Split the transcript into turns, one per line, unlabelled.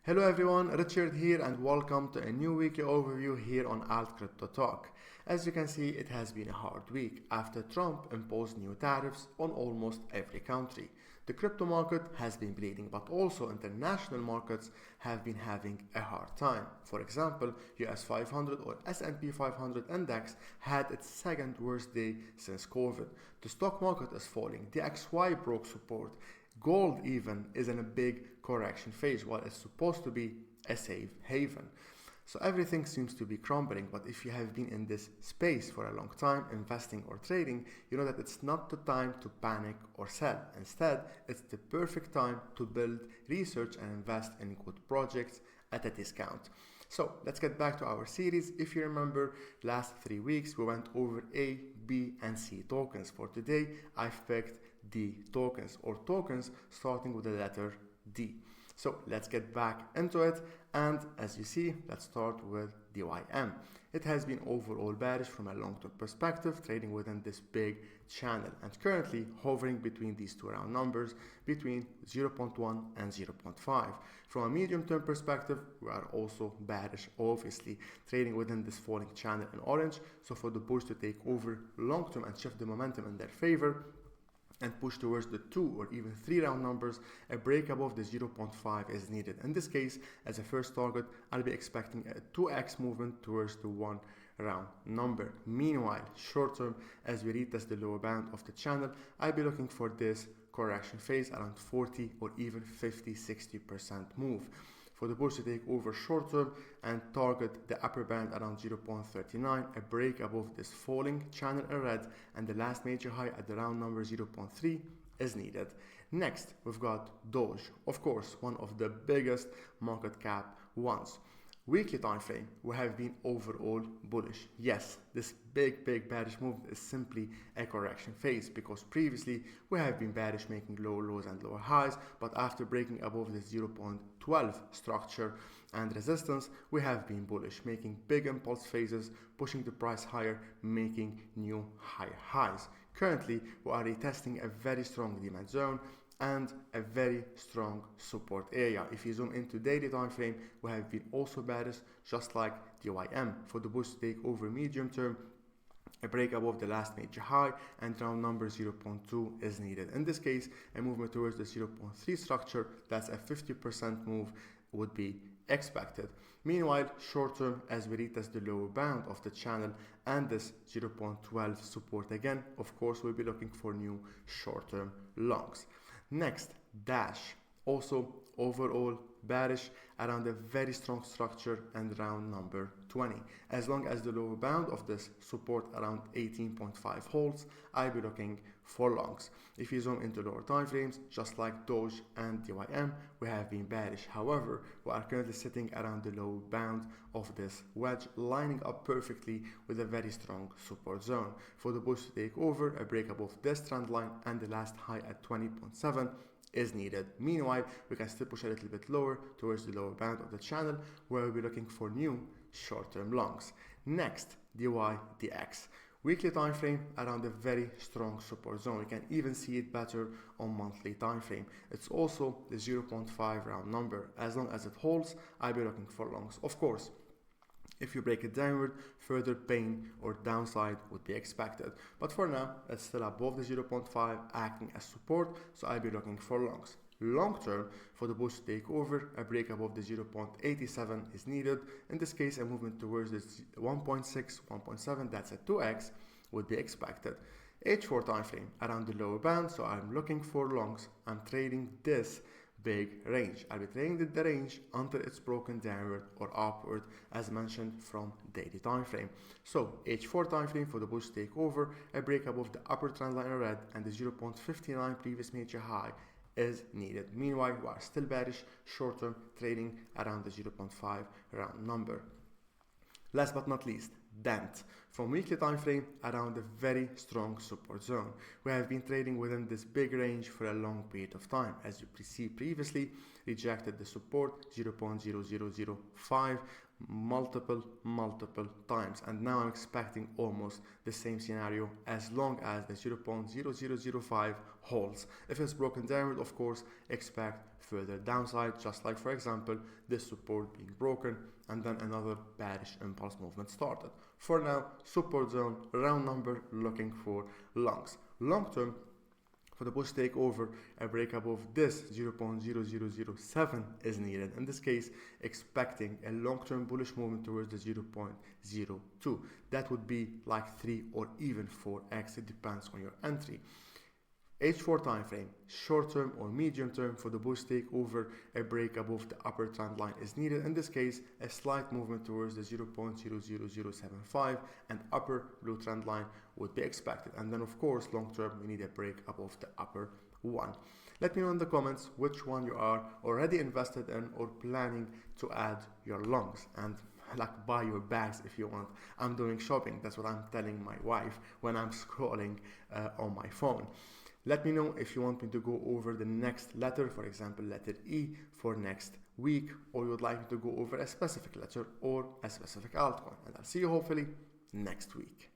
Hello everyone, Richard here and welcome to a new weekly overview here on AltCryptoTalk. As you can see, it has been a hard week after Trump imposed new tariffs on almost every country. The crypto market has been bleeding, but also international markets have been having a hard time. For example, US 500 or S&P 500 index had its second worst day since COVID. The stock market is falling, the XY broke support. Gold even is in a big correction phase while it's supposed to be a safe haven. So everything seems to be crumbling, but if you have been in this space for a long time, investing or trading, you know that it's not the time to panic or sell. Instead, it's the perfect time to build, research and invest in good projects at a discount. So let's get back to our series. If you remember, last 3 weeks we went over A, B and C tokens. For today, I've picked D tokens or tokens starting with the letter D. So let's get back into it, and as you see, let's start with DYM. It has been overall bearish from a long-term perspective, trading within this big channel and currently hovering between these two round numbers between 0.1 and 0.5. From a medium-term perspective, we are also bearish, obviously, trading within this falling channel in orange. So for the bulls to take over long-term and shift the momentum in their favor, and push towards the 2 or even 3 round numbers, a break above the 0.5 is needed. In this case, as a first target, I'll be expecting a 2x movement towards the 1 round number. Meanwhile, short term, as we retest the lower bound of the channel, I'll be looking for this correction phase around 40 or even 50-60% move. For the bulls to take over short term and target the upper band around 0.39, a break above this falling channel in red and the last major high at the round number 0.3 is needed. Next, we've got Doge, of course, one of the biggest market cap ones. Weekly time frame, we have been overall bullish. Yes, this big bearish move is simply a correction phase because previously we have been bearish, making lower lows and lower highs, but after breaking above the 0.12 structure and resistance, we have been bullish, making big impulse phases, pushing the price higher, making new higher highs. Currently, we are retesting a very strong demand zone and a very strong support area. If you zoom into daily time frame, we have been also bearish, just like DYM. For the bulls to take over medium term, a break above the last major high and round number 0.2 is needed. In this case, a movement towards the 0.3 structure, that's a 50% move, would be expected. Meanwhile, short term, as we retest the lower bound of the channel and this 0.12 support again, of course, we'll be looking for new short term longs. Next, Dash, also overall bearish around a very strong structure and round number 20. As long as the lower bound of this support around 18.5 holds, I'll be looking for longs. If you zoom into lower time frames, just like Doge and DYM, we have been bearish. However, we are currently sitting around the low bound of this wedge, lining up perfectly with a very strong support zone. For the bulls to take over, a break above this trend line and the last high at 20.7 is needed. Meanwhile, we can still push a little bit lower towards the lower bound of the channel, where we'll be looking for new short-term longs. Next, dYdX. Weekly time frame around a very strong support zone. You can even see it better on monthly time frame. It's also the 0.5 round number. As long as it holds, I'll be looking for longs. Of course, if you break it downward, further pain or downside would be expected. But for now, it's still above the 0.5, acting as support, so I'll be looking for longs. Long term, for the bulls to take over, a break above the 0.87 is needed. In this case, a movement towards the 1.6, 1.7, that's a 2x, would be expected. H4 time frame around the lower band, so I'm looking for longs. I'm trading this big range. I'll be trading the range until it's broken downward or upward, as mentioned from daily time frame. So H4 time frame for the bulls to take over, a break above the upper trend line in red and the 0.59 previous major high is needed. Meanwhile, we are still bearish, short term, trading around the 0.5 round number. Last but not least, Dent. From weekly time frame, around a very strong support zone. We have been trading within this big range for a long period of time. As you see previously, rejected the support 0.0005 multiple times, and now I'm expecting almost the same scenario as long as the 0.0005 holds. If it's broken down, of course, expect further downside, just like for example this support being broken and then another bearish impulse movement started. For now, support zone, round number, looking for longs. Long term, for the bullish takeover, a break above this 0.0007 is needed. In this case, expecting a long-term bullish movement towards the 0.02. That would be like 3 or even 4x. It depends on your entry. H4 time frame, short term or medium term, for the bullish takeover, a break above the upper trend line is needed. In this case, a slight movement towards the 0.00075 and upper blue trend line would be expected. And then of course, long term, we need a break above the upper one. Let me know in the comments which one you are already invested in or planning to add your longs, and like buy your bags if you want. I'm doing shopping. That's what I'm telling my wife when I'm scrolling on my phone. Let me know if you want me to go over the next letter, for example, letter E for next week, or you would like me to go over a specific letter or a specific altcoin. And I'll see you hopefully next week.